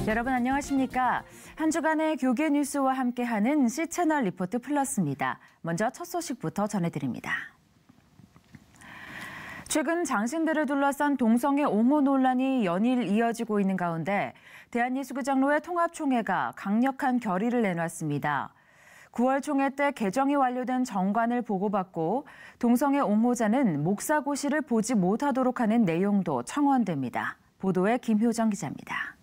여러분 안녕하십니까? 한 주간의 교계 뉴스와 함께하는 C채널 리포트 플러스입니다. 먼저 첫 소식부터 전해드립니다. 최근 장신대를 둘러싼 동성애 옹호 논란이 연일 이어지고 있는 가운데 대한예수교 장로회 통합총회가 강력한 결의를 내놨습니다. 9월 총회 때 개정이 완료된 정관을 보고받고 동성애 옹호자는 목사고시를 보지 못하도록 하는 내용도 청원됩니다. 보도에 김효정 기자입니다.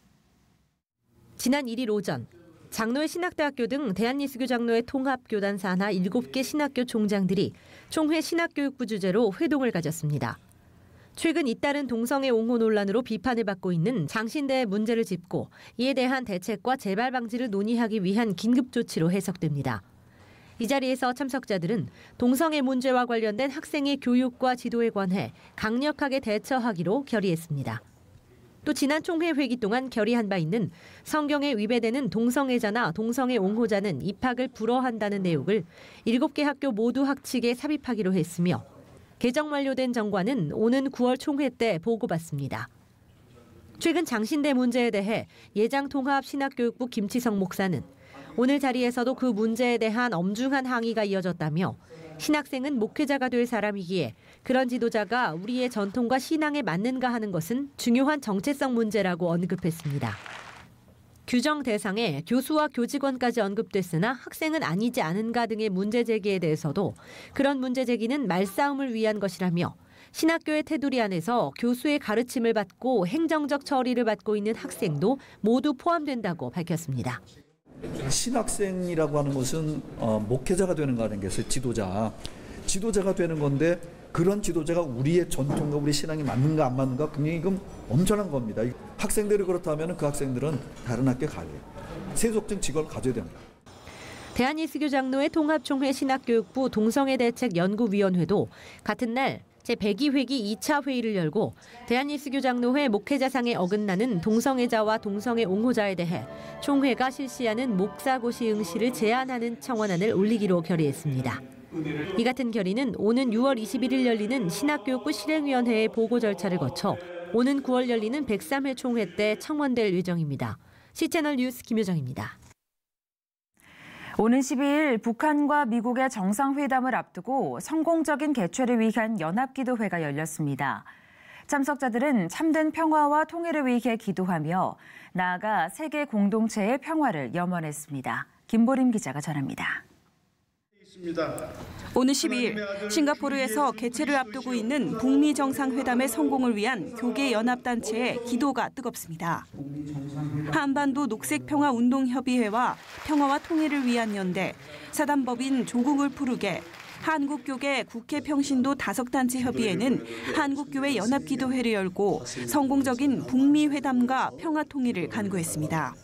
지난 1일 오전 장로회 신학대학교 등 대한예수교 장로회 통합교단 산하 7개 신학교 총장들이 총회 신학교육부 주재로 회동을 가졌습니다. 최근 잇따른 동성애 옹호 논란으로 비판을 받고 있는 장신대의 문제를 짚고 이에 대한 대책과 재발 방지를 논의하기 위한 긴급 조치로 해석됩니다. 이 자리에서 참석자들은 동성애 문제와 관련된 학생의 교육과 지도에 관해 강력하게 대처하기로 결의했습니다. 또 지난 총회 회기 동안 결의한 바 있는 성경에 위배되는 동성애자나 동성애 옹호자는 입학을 불허한다는 내용을 7개 학교 모두 학칙에 삽입하기로 했으며 개정 완료된 정관은 오는 9월 총회 때 보고받습니다. 최근 장신대 문제에 대해 예장통합신학교육부 김치성 목사는 오늘 자리에서도 그 문제에 대한 엄중한 항의가 이어졌다며 신학생은 목회자가 될 사람이기에 그런 지도자가 우리의 전통과 신앙에 맞는가 하는 것은 중요한 정체성 문제라고 언급했습니다. 규정 대상에 교수와 교직원까지 언급됐으나 학생은 아니지 않은가 등의 문제 제기에 대해서도 그런 문제 제기는 말싸움을 위한 것이라며 신학교의 테두리 안에서 교수의 가르침을 받고 행정적 처리를 받고 있는 학생도 모두 포함된다고 밝혔습니다. 신학생이라고 하는 것은 목회자가 되는 거라는 게 있어요. 지도자가 되는 건데 그런 지도자가 우리의 전통과 우리 신앙이 맞는가 안 맞는가 굉장히 엄청난 겁니다. 학생들이 그렇다면 그 학생들은 다른 학교에 가요. 세속적 직업을 가져야 됩니다. 대한예수교 장로회 통합총회 신학교육부 동성애 대책 연구위원회도 같은 날 제102회기 2차 회의를 열고 대한예수교 장로회 목회자상에 어긋나는 동성애자와 동성애 옹호자에 대해 총회가 실시하는 목사고시 응시를 제한하는 청원안을 올리기로 결의했습니다. 이 같은 결의는 오는 6월 21일 열리는 신학교육부 실행위원회의 보고 절차를 거쳐 오는 9월 열리는 103회 총회 때 청원될 예정입니다. C채널 뉴스 김효정입니다. 오는 12일 북한과 미국의 정상회담을 앞두고 성공적인 개최를 위한 연합기도회가 열렸습니다. 참석자들은 참된 평화와 통일을 위해 기도하며 나아가 세계 공동체의 평화를 염원했습니다. 김보림 기자가 전합니다. 오는 12일 싱가포르에서 개최를 앞두고 있는 북미 정상회담의 성공을 위한 교계 연합단체의 기도가 뜨겁습니다. 한반도 녹색평화운동협의회와 평화와 통일을 위한 연대, 사단법인 조국을 푸르게, 한국교계 국회평신도 다석단체 협의회는 한국교회 연합기도회를 열고 성공적인 북미 회담과 평화통일을 간구했습니다.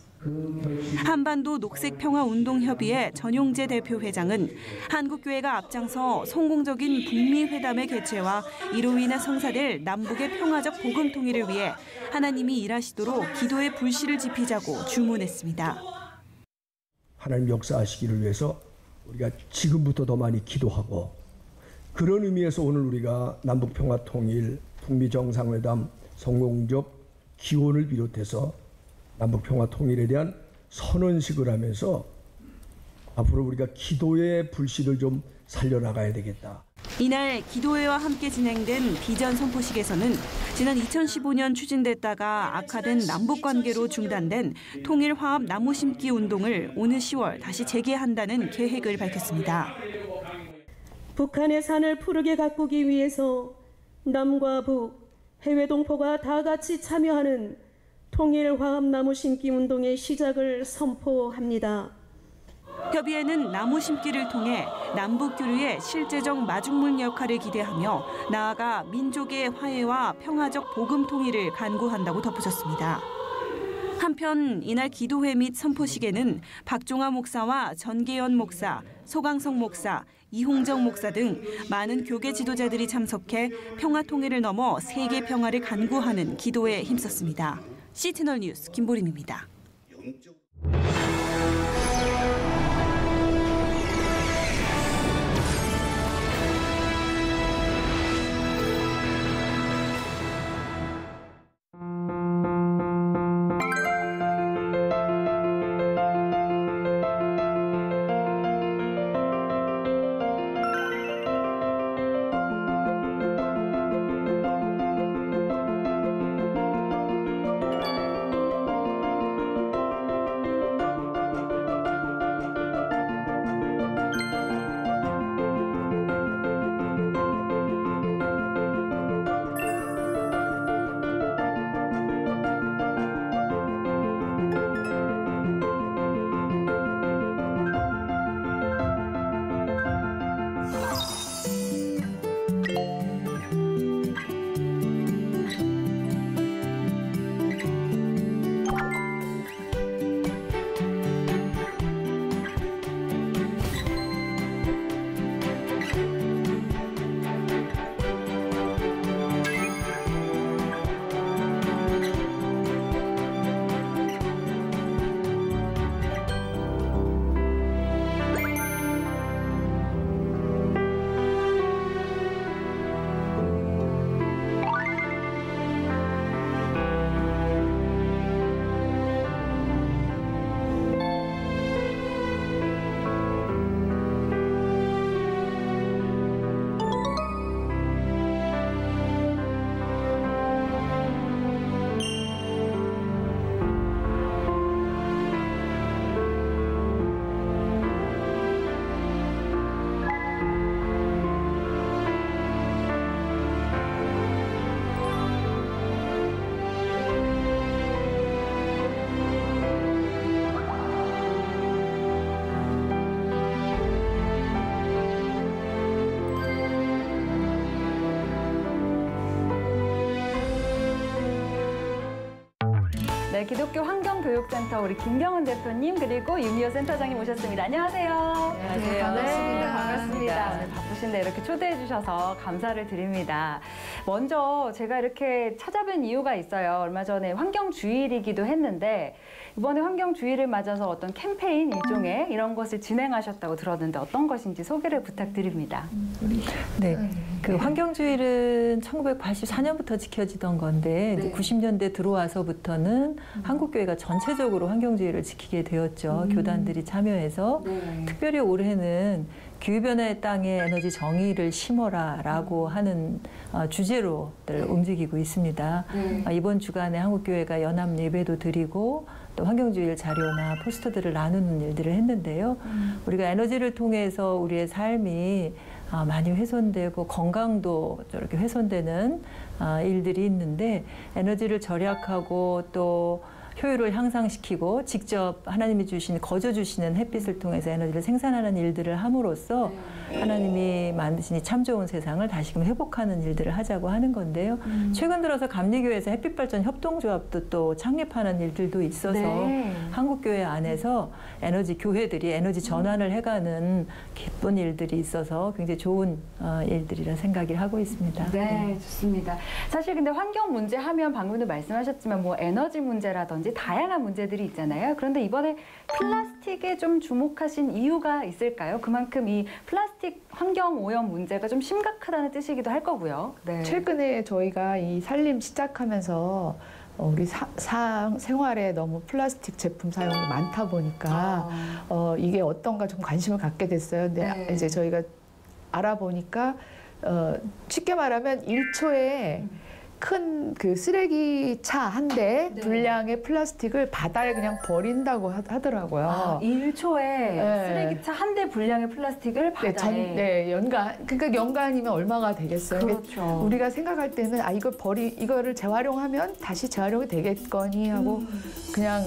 한반도 녹색평화운동협의회 전용재 대표 회장은 한국교회가 앞장서 성공적인 북미 회담의 개최와 이로 인해 성사될 남북의 평화적 복음 통일을 위해 하나님이 일하시도록 기도의 불씨를 지피자고 주문했습니다. 하나님 역사하시기를 위해서 우리가 지금부터 더 많이 기도하고 그런 의미에서 오늘 우리가 남북평화통일, 북미정상회담 성공적 기원을 비롯해서 남북평화통일에 대한 선언식을 하면서 앞으로 우리가 기도의 불씨를 좀 살려나가야 되겠다. 이날 기도회와 함께 진행된 비전 선포식에서는 지난 2015년 추진됐다가 악화된 남북관계로 중단된 통일화합 나무 심기 운동을 오는 10월 다시 재개한다는 계획을 밝혔습니다. 북한의 산을 푸르게 가꾸기 위해서 남과 북, 해외 동포가 다 같이 참여하는 통일화합 나무 심기 운동의 시작을 선포합니다. 협의회는 나무 심기를 통해 남북 교류의 실제적 마중물 역할을 기대하며 나아가 민족의 화해와 평화적 복음 통일을 간구한다고 덧붙였습니다. 한편 이날 기도회 및 선포식에는 박종화 목사와 전계연 목사, 소강성 목사, 이홍정 목사 등 많은 교계 지도자들이 참석해 평화 통일을 넘어 세계 평화를 간구하는 기도에 힘썼습니다. C채널 뉴스 김보림입니다. 네, 기독교 환경교육센터 우리 김경은 대표님 그리고 유미호 센터장님 모셨습니다. 안녕하세요. 안녕하세요. 반갑습니다. 네, 반갑습니다. 오늘 바쁘신데 이렇게 초대해 주셔서 감사를 드립니다. 먼저 제가 이렇게 찾아뵌 이유가 있어요. 얼마 전에 환경주일이기도 했는데 이번에 환경주일을 맞아서 어떤 캠페인 일종의 이런 것을 진행하셨다고 들었는데 어떤 것인지 소개를 부탁드립니다. 네, 그 환경주일은 1984년부터 지켜지던 건데 네. 90년대 들어와서부터는 한국교회가 전체적으로 환경주의를 지키게 되었죠. 교단들이 참여해서 네. 특별히 올해는 기후변화의 땅에 에너지 정의를 심어라라고 하는 주제로들 움직이고 있습니다. 이번 주간에 한국교회가 연합 예배도 드리고 또 환경주일 자료나 포스터들을 나누는 일들을 했는데요. 우리가 에너지를 통해서 우리의 삶이 많이 훼손되고 건강도 저렇게 훼손되는 일들이 있는데 에너지를 절약하고 또 효율을 향상시키고 직접 하나님이 주신 거저 주시는 햇빛을 통해서 에너지를 생산하는 일들을 함으로써 하나님이 만드신 이 참 좋은 세상을 다시금 회복하는 일들을 하자고 하는 건데요. 최근 들어서 감리교회에서 햇빛발전 협동조합도 또 창립하는 일들도 있어서 네. 한국교회 안에서 에너지 교회들이 에너지 전환을 해가는 기쁜 일들이 있어서 굉장히 좋은 일들이라 생각을 하고 있습니다. 네, 좋습니다. 사실 근데 환경 문제 하면 방금도 말씀하셨지만 뭐 에너지 문제라든지 다양한 문제들이 있잖아요. 그런데 이번에 플라스틱에 좀 주목하신 이유가 있을까요? 그만큼 이 플라스틱 환경 오염 문제가 좀 심각하다는 뜻이기도 할 거고요. 네. 최근에 저희가 이 살림 시작하면서 우리 생활에 너무 플라스틱 제품 사용이 많다 보니까 이게 어떤가 좀 관심을 갖게 됐어요. 근데 네. 이제 저희가 알아보니까 쉽게 말하면 1초에 큰 그 쓰레기차 한 대 분량의 플라스틱을 바다에 그냥 버린다고 하더라고요. 1초에 네. 쓰레기차 한 대 분량의 플라스틱을 바다에. 네, 연간. 그러니까 연간이면 얼마가 되겠어요. 그렇죠. 우리가 생각할 때는 이거를 재활용하면 다시 재활용이 되겠거니 하고 그냥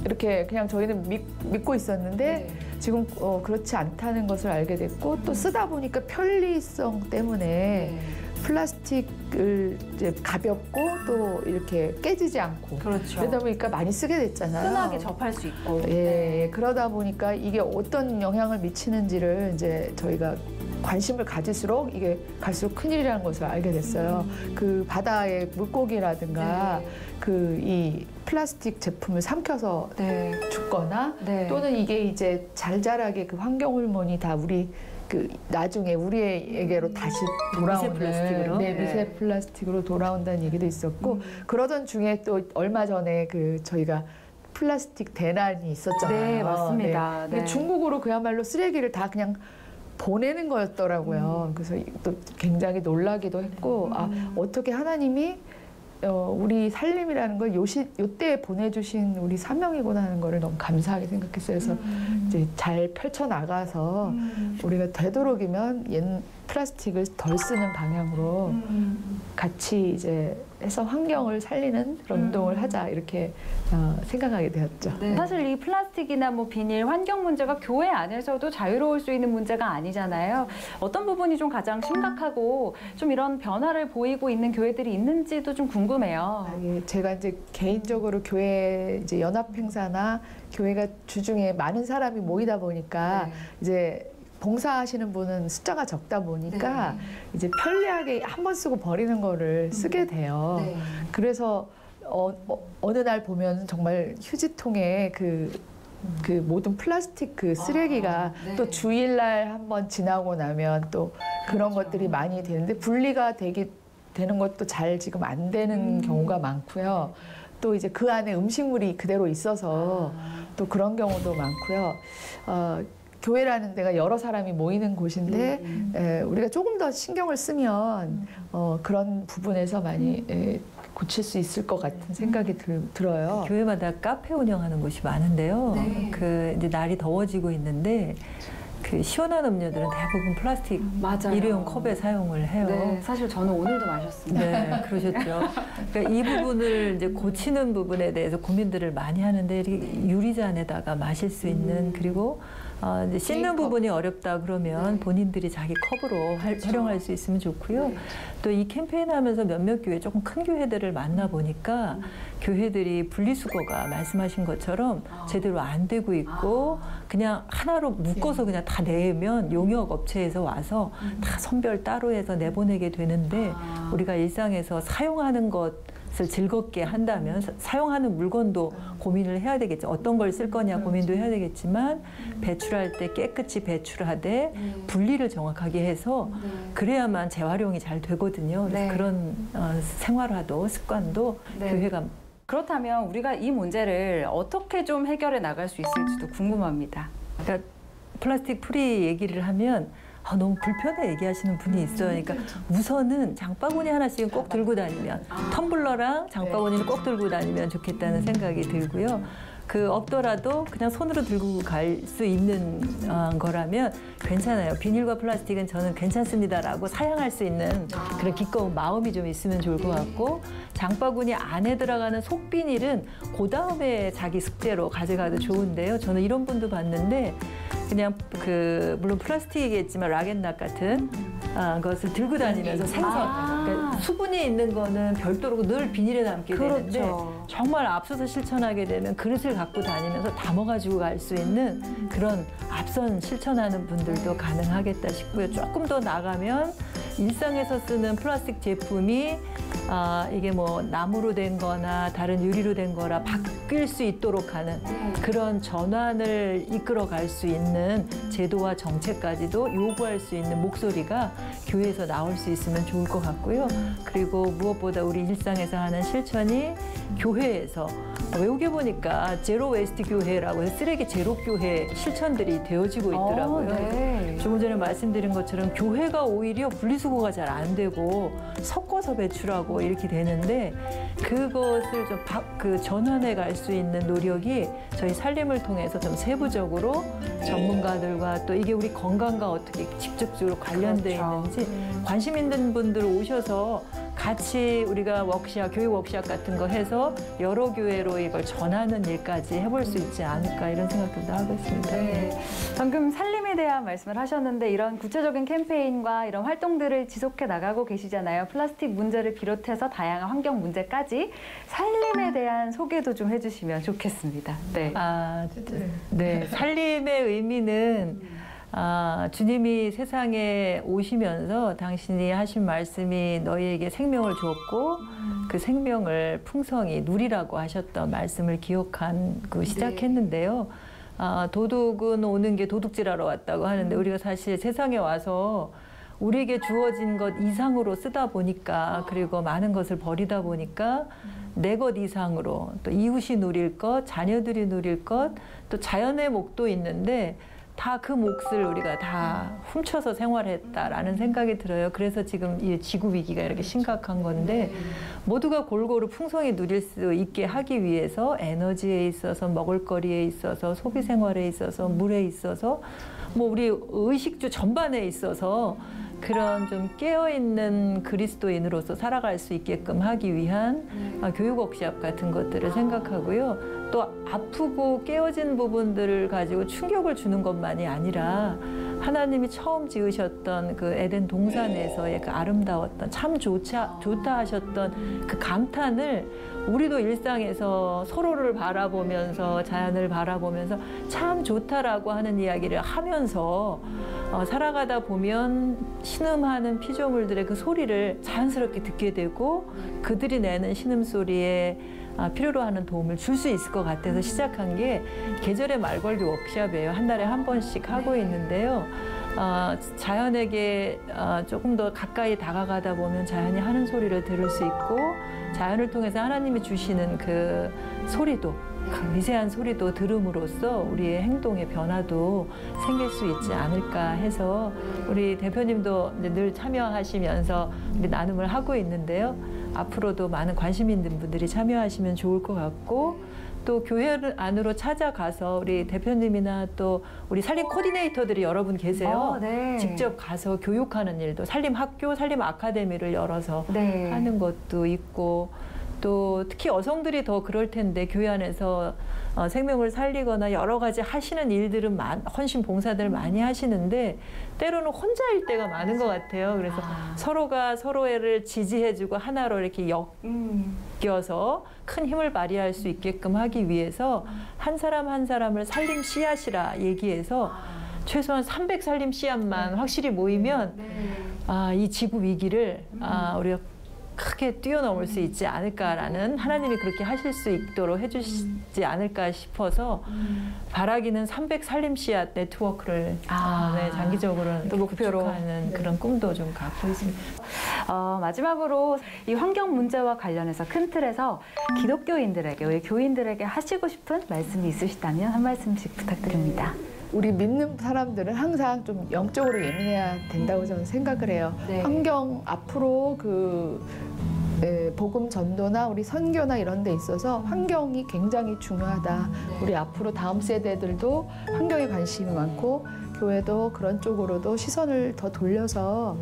이렇게 그냥 저희는 믿고 있었는데 지금 그렇지 않다는 것을 알게 됐고 또 쓰다 보니까 편리성 때문에 플라스틱을 이제 가볍고 또 이렇게 깨지지 않고 그렇죠. 그러다 보니까 많이 쓰게 됐잖아요. 흔하게 접할 수 있고. 예, 그러다 보니까 이게 어떤 영향을 미치는지를 이제 저희가 관심을 가질수록 이게 갈수록 큰일이라는 것을 알게 됐어요. 그 바다의 물고기라든가 그 이 플라스틱 제품을 삼켜서 죽거나 또는 이게 이제 잘잘하게 그 환경 호르몬이 다 우리 그 나중에 우리에게로 다시 돌아오는 미세 플라스틱으로? 미세 플라스틱으로 돌아온다는 얘기도 있었고 그러던 중에 또 얼마 전에 그 저희가 플라스틱 대란이 있었잖아요. 네, 맞습니다. 근데 네. 중국으로 그야말로 쓰레기를 다 그냥 보내는 거였더라고요. 그래서 또 굉장히 놀라기도 했고 어떻게 하나님이 우리 살림이라는 걸 요때에 보내주신 우리 사명이구나 하는 거를 너무 감사하게 생각했어요. 그래서 이제 잘 펼쳐나가서 우리가 되도록이면 플라스틱을 덜 쓰는 방향으로 같이 이제 해서 환경을 살리는 그런 운동을 하자 이렇게 생각하게 되었죠. 네. 사실 이 플라스틱이나 뭐 비닐, 환경 문제가 교회 안에서도 자유로울 수 있는 문제가 아니잖아요. 어떤 부분이 좀 가장 심각하고 좀 이런 변화를 보이고 있는 교회들이 있는지도 좀 궁금해요. 제가 이제 개인적으로 교회 이제 연합 행사나 교회가 주중에 많은 사람이 모이다 보니까 이제 봉사하시는 분은 숫자가 적다 보니까 이제 편리하게 한 번 쓰고 버리는 거를 쓰게 돼요. 그래서 어느 날 보면 정말 휴지통에 그 모든 플라스틱 그 쓰레기가 또 주일날 한 번 지나고 나면 또 그런 것들이 많이 되는데 분리가 되는 것도 잘 지금 안 되는 경우가 많고요. 또 이제 그 안에 음식물이 그대로 있어서 또 그런 경우도 많고요. 교회라는 데가 여러 사람이 모이는 곳인데 우리가 조금 더 신경을 쓰면 그런 부분에서 많이 고칠 수 있을 것 같은 생각이 들어요. 교회마다 카페 운영하는 곳이 많은데요. 그 이제 날이 더워지고 있는데 그 시원한 음료들은 대부분 플라스틱 일회용 컵에 사용을 해요. 네, 사실 저는 오늘도 마셨습니다. 네, 그러셨죠. 그러니까 이 부분을 이제 고치는 부분에 대해서 고민들을 많이 하는데 이렇게 유리잔에다가 마실 수 있는 그리고 이제 씻는 부분이 어렵다 그러면 본인들이 자기 컵으로 활용할 수 있으면 좋고요. 또 이 캠페인 하면서 몇몇 교회, 조금 큰 교회들을 만나보니까 교회들이 분리수거가 말씀하신 것처럼 제대로 안 되고 있고 그냥 하나로 묶어서 그냥 다 내면 용역 업체에서 와서 다 선별 따로 해서 내보내게 되는데 우리가 일상에서 사용하는 것을 즐겁게 한다면 사용하는 물건도 고민을 해야 되겠죠. 어떤 걸 쓸 거냐 고민도 해야 되겠지만 배출할 때 깨끗이 배출하되 분리를 정확하게 해서 그래야만 재활용이 잘 되거든요. 그래서 그런 생활화도 습관도 교회가 그렇다면 우리가 이 문제를 어떻게 좀 해결해 나갈 수 있을지도 궁금합니다. 그러니까 플라스틱 프리 얘기를 하면 너무 불편해 얘기하시는 분이 있어요. 그러니까 우선은 장바구니 하나씩은 꼭 들고 다니면 텀블러랑 장바구니를 꼭 들고 다니면 좋겠다는 생각이 들고요. 그 없더라도 그냥 손으로 들고 갈 수 있는 거라면 괜찮아요. 비닐과 플라스틱은 저는 괜찮습니다라고 사양할 수 있는 그런 기꺼운 마음이 좀 있으면 좋을 것 같고 장바구니 안에 들어가는 속비닐은 그 다음에 자기 숙제로 가져가도 좋은데요. 저는 이런 분도 봤는데 그냥 물론 플라스틱이겠지만 락앤락 같은 것을 들고 다니면서 생선, 그러니까 수분이 있는 거는 별도로 늘 비닐에 담게 되는데 정말 앞서서 실천하게 되면 그릇을 갖고 다니면서 담아가지고 갈 수 있는 그런 앞선 실천하는 분들도 가능하겠다 싶고요. 조금 더 나가면 일상에서 쓰는 플라스틱 제품이 이게 뭐 나무로 된 거나 다른 유리로 된 거라 바뀔 수 있도록 하는 그런 전환을 이끌어 갈 수 있는 제도와 정책까지도 요구할 수 있는 목소리가 교회에서 나올 수 있으면 좋을 것 같고요. 그리고 무엇보다 우리 일상에서 하는 실천이 교회에서 외우게 보니까 제로 웨이스트 교회라고 해서 쓰레기 제로 교회 실천들이 되어지고 있더라고요. 조금 전에 말씀드린 것처럼 교회가 오히려 분리수거가 잘 안 되고 섞어서 배출하고 이렇게 되는데 그것을 좀 전환해 갈 수 있는 노력이 저희 살림을 통해서 좀 세부적으로 전문가들과 또 이게 우리 건강과 어떻게 직접적으로 관련돼 있는지 관심 있는 분들 오셔서 같이 우리가 워크샵, 교육 워크샵 같은 거 해서 여러 교회로 이걸 전하는 일까지 해볼 수 있지 않을까 이런 생각도 하고 있습니다. 방금 살림에 대한 말씀을 하셨는데 이런 구체적인 캠페인과 이런 활동들을 지속해 나가고 계시잖아요. 플라스틱 문제를 비롯해서 다양한 환경 문제까지 살림에 대한 소개도 좀 해주시면 좋겠습니다. 살림의 의미는 주님이 세상에 오시면서 당신이 하신 말씀이 너희에게 생명을 주었고 그 생명을 풍성히 누리라고 하셨던 말씀을 기억한 시작했는데요. 도둑은 오는 게 도둑질하러 왔다고 하는데 우리가 사실 세상에 와서 우리에게 주어진 것 이상으로 쓰다 보니까 그리고 많은 것을 버리다 보니까 내 것 이상으로 또 이웃이 누릴 것, 자녀들이 누릴 것, 또 자연의 목도 있는데 다 그 몫을 우리가 다 훔쳐서 생활했다라는 생각이 들어요. 그래서 지금 이 지구 위기가 이렇게 심각한 건데 모두가 골고루 풍성히 누릴 수 있게 하기 위해서 에너지에 있어서 먹을거리에 있어서 소비 생활에 있어서 물에 있어서 뭐 우리 의식주 전반에 있어서 그런 좀 깨어있는 그리스도인으로서 살아갈 수 있게끔 하기 위한 교육 워크샵 같은 것들을 생각하고요. 또 아프고 깨어진 부분들을 가지고 충격을 주는 것만이 아니라 하나님이 처음 지으셨던 그 에덴 동산에서의 그 아름다웠던 참 좋다 하셨던 그 감탄을 우리도 일상에서 서로를 바라보면서 자연을 바라보면서 참 좋다라고 하는 이야기를 하면서 살아가다 보면 신음하는 피조물들의 그 소리를 자연스럽게 듣게 되고 그들이 내는 신음소리에 필요로 하는 도움을 줄 수 있을 것 같아서 시작한 게 계절의 말걸기 워크숍이에요. 한 달에 한 번씩 하고 있는데요. 자연에게 조금 더 가까이 다가가다 보면 자연이 하는 소리를 들을 수 있고 자연을 통해서 하나님이 주시는 그 소리도 그 미세한 소리도 들음으로써 우리의 행동의 변화도 생길 수 있지 않을까 해서 우리 대표님도 늘 참여하시면서 우리 나눔을 하고 있는데요. 앞으로도 많은 관심 있는 분들이 참여하시면 좋을 것 같고 또 교회 안으로 찾아가서 우리 대표님이나 또 우리 살림 코디네이터들이 여러분 계세요. 직접 가서 교육하는 일도 살림 학교, 살림 아카데미를 열어서 하는 것도 있고 또 특히 여성들이 더 그럴 텐데 교회 안에서 생명을 살리거나 여러 가지 하시는 일들은 헌신 봉사들을 많이 하시는데 때로는 혼자일 때가 많은 것 같아요. 그래서 서로가 서로를 지지해주고 하나로 이렇게 엮여서 큰 힘을 발휘할 수 있게끔 하기 위해서 한 사람 한 사람을 살림 씨앗이라 얘기해서 최소한 300 살림 씨앗만 확실히 모이면 이 지구 위기를 우리가 크게 뛰어넘을 수 있지 않을까라는, 하나님이 그렇게 하실 수 있도록 해주시지 않을까 싶어서 바라기는 300 살림 씨앗 네트워크를 장기적으로는 또 목표로 하는 그런 꿈도 좀 갖고 있습니다. 마지막으로 이 환경 문제와 관련해서 큰 틀에서 기독교인들에게, 우리 교인들에게 하시고 싶은 말씀이 있으시다면 한 말씀씩 부탁드립니다. 우리 믿는 사람들은 항상 좀 영적으로 예민해야 된다고 저는 생각을 해요. 환경 앞으로 복음 전도나 우리 선교나 이런 데 있어서 환경이 굉장히 중요하다. 우리 앞으로 다음 세대들도 환경에 관심이 많고 교회도 그런 쪽으로도 시선을 더 돌려서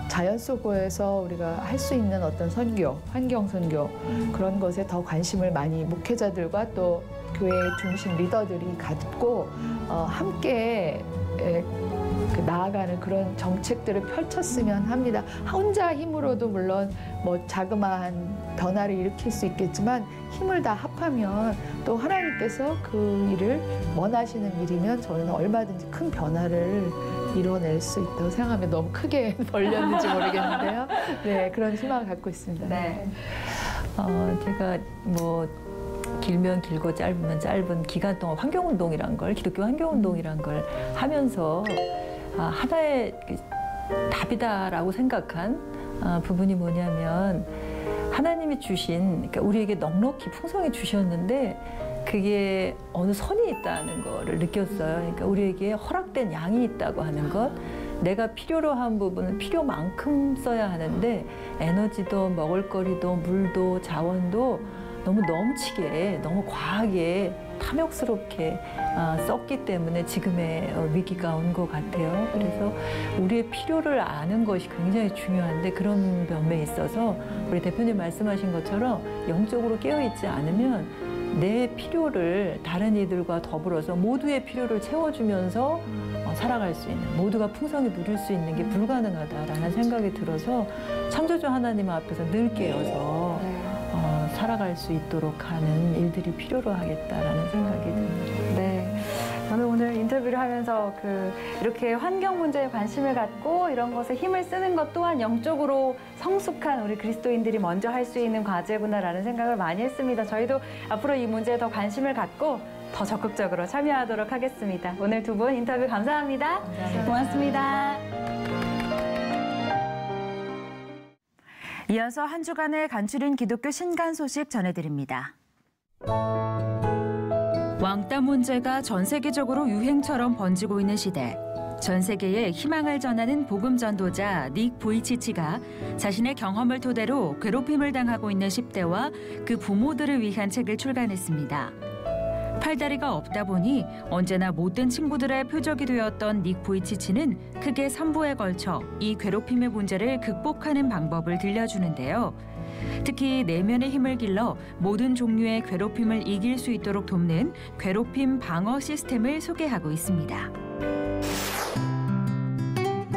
자연 속에서 우리가 할 수 있는 어떤 선교, 환경 선교 그런 것에 더 관심을 많이 목회자들과 또 교회 중심 리더들이 갖고 함께 나아가는 그런 정책들을 펼쳤으면 합니다. 혼자 힘으로도 물론 뭐 자그마한 변화를 일으킬 수 있겠지만 힘을 다 합하면 또 하나님께서 그 일을 원하시는 일이면 저는 얼마든지 큰 변화를 이뤄낼 수 있다고 생각하면 너무 크게 벌렸는지 모르겠는데요. 네, 그런 희망을 갖고 있습니다. 네. 제가 뭐 길면 길고 짧으면 짧은 기간 동안 환경운동이란 걸, 기독교 환경운동이란 걸 하면서 하나의 답이다라고 생각한 부분이 뭐냐면, 하나님이 주신, 그러니까 우리에게 넉넉히 풍성히 주셨는데 그게 어느 선이 있다는 거를 느꼈어요. 그러니까 우리에게 허락된 양이 있다고 하는 것, 내가 필요로 한 부분은 필요만큼 써야 하는데 에너지도 먹을거리도 물도 자원도 너무 넘치게, 너무 과하게 탐욕스럽게 썼기 때문에 지금의 위기가 온 것 같아요. 그래서 우리의 필요를 아는 것이 굉장히 중요한데, 그런 면에 있어서 우리 대표님 말씀하신 것처럼 영적으로 깨어있지 않으면 내 필요를 다른 이들과 더불어서 모두의 필요를 채워주면서 살아갈 수 있는, 모두가 풍성히 누릴 수 있는 게 불가능하다라는 생각이 들어서 창조주 하나님 앞에서 늘 깨어서 살아갈 수 있도록 하는 일들이 필요로 하겠다라는 생각이 듭니다. 네. 저는 오늘 인터뷰를 하면서 이렇게 환경 문제에 관심을 갖고 이런 것에 힘을 쓰는 것 또한 영적으로 성숙한 우리 그리스도인들이 먼저 할 수 있는 과제구나라는 생각을 많이 했습니다. 저희도 앞으로 이 문제에 더 관심을 갖고 더 적극적으로 참여하도록 하겠습니다. 오늘 두 분 인터뷰 감사합니다. 고맙습니다. 이어서 한 주간의 간추린 기독교 신간 소식 전해드립니다. 왕따 문제가 전 세계적으로 유행처럼 번지고 있는 시대, 전 세계에 희망을 전하는 복음 전도자 닉 보이치치가 자신의 경험을 토대로 괴롭힘을 당하고 있는 10대와 그 부모들을 위한 책을 출간했습니다. 팔다리가 없다 보니 언제나 못된 친구들의 표적이 되었던 닉 보이치치는 크게 3부에 걸쳐 이 괴롭힘의 문제를 극복하는 방법을 들려주는데요. 특히 내면의 힘을 길러 모든 종류의 괴롭힘을 이길 수 있도록 돕는 괴롭힘 방어 시스템을 소개하고 있습니다.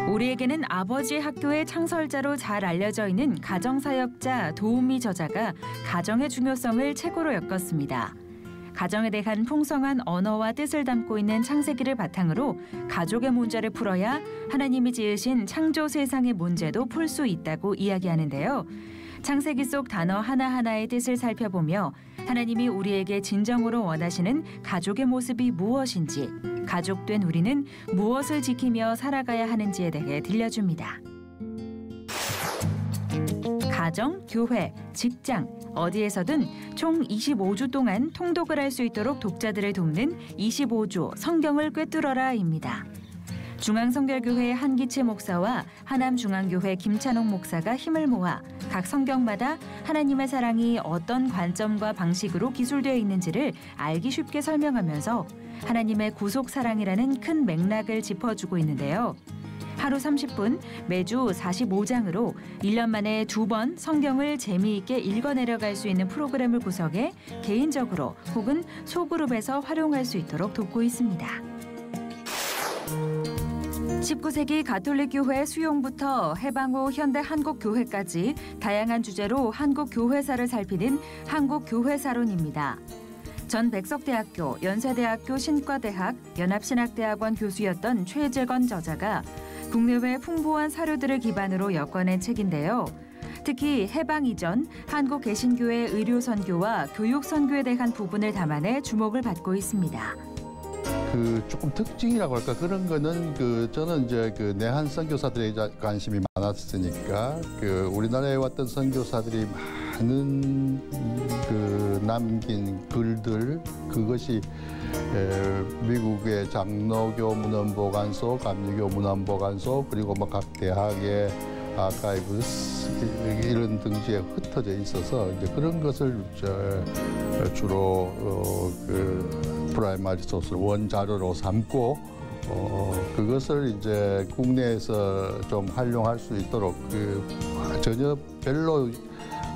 우리에게는 아버지의 학교의 창설자로 잘 알려져 있는 가정사역자 도우미 저자가 가정의 중요성을 책으로 엮었습니다. 가정에 대한 풍성한 언어와 뜻을 담고 있는 창세기를 바탕으로 가족의 문제를 풀어야 하나님이 지으신 창조 세상의 문제도 풀 수 있다고 이야기하는데요. 창세기 속 단어 하나하나의 뜻을 살펴보며 하나님이 우리에게 진정으로 원하시는 가족의 모습이 무엇인지, 가족된 우리는 무엇을 지키며 살아가야 하는지에 대해 들려줍니다. 가정, 교회, 직장, 어디에서든 총 25주 동안 통독을 할 수 있도록 독자들을 돕는 25주 성경을 꿰뚫어라입니다. 중앙성결교회 한기채 목사와 하남중앙교회 김찬옥 목사가 힘을 모아 각 성경마다 하나님의 사랑이 어떤 관점과 방식으로 기술되어 있는지를 알기 쉽게 설명하면서 하나님의 구속 사랑이라는 큰 맥락을 짚어주고 있는데요. 하루 30분, 매주 45장으로 1년 만에 2번 성경을 재미있게 읽어내려갈 수 있는 프로그램을 구성해 개인적으로 혹은 소그룹에서 활용할 수 있도록 돕고 있습니다. 19세기 가톨릭교회 수용부터 해방 후 현대 한국교회까지 다양한 주제로 한국교회사를 살피는 한국교회사론입니다. 전 백석대학교, 연세대학교 신과대학, 연합신학대학원 교수였던 최재건 저자가 국내외 풍부한 사료들을 기반으로 엮어낸 책인데요. 특히 해방 이전 한국 개신교의 의료 선교와 교육 선교에 대한 부분을 담아내 주목을 받고 있습니다. 조금 특징이라고 할까 그런 거는 저는 이제 내한 선교사들에 관심이 많았으니까 우리나라에 왔던 선교사들이 많은 남긴 글들 그것이 미국의 장로교 문헌보관소, 감리교 문헌보관소 그리고 각 대학의 아카이브스 이런 등지에 흩어져 있어서 이제 그런 것을 주로 프라이머리 소스 원자료로 삼고 그것을 이제 국내에서 좀 활용할 수 있도록 전혀 별로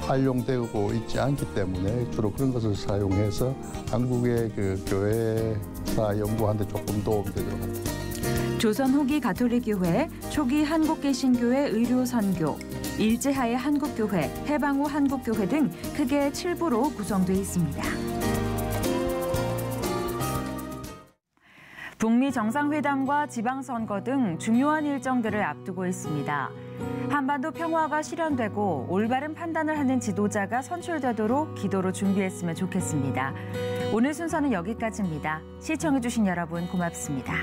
활용되고 있지 않기 때문에 주로 그런 것을 사용해서 한국의 교회사 연구하는 데 조금 도움되도록 합니다. 조선 후기 가톨릭교회, 초기 한국개신교회 의료선교, 일제하의 한국교회, 해방 후 한국교회 등 크게 7부로 구성되어 있습니다. 북미 정상회담과 지방선거 등 중요한 일정들을 앞두고 있습니다. 한반도 평화가 실현되고 올바른 판단을 하는 지도자가 선출되도록 기도로 준비했으면 좋겠습니다. 오늘 순서는 여기까지입니다. 시청해주신 여러분 고맙습니다.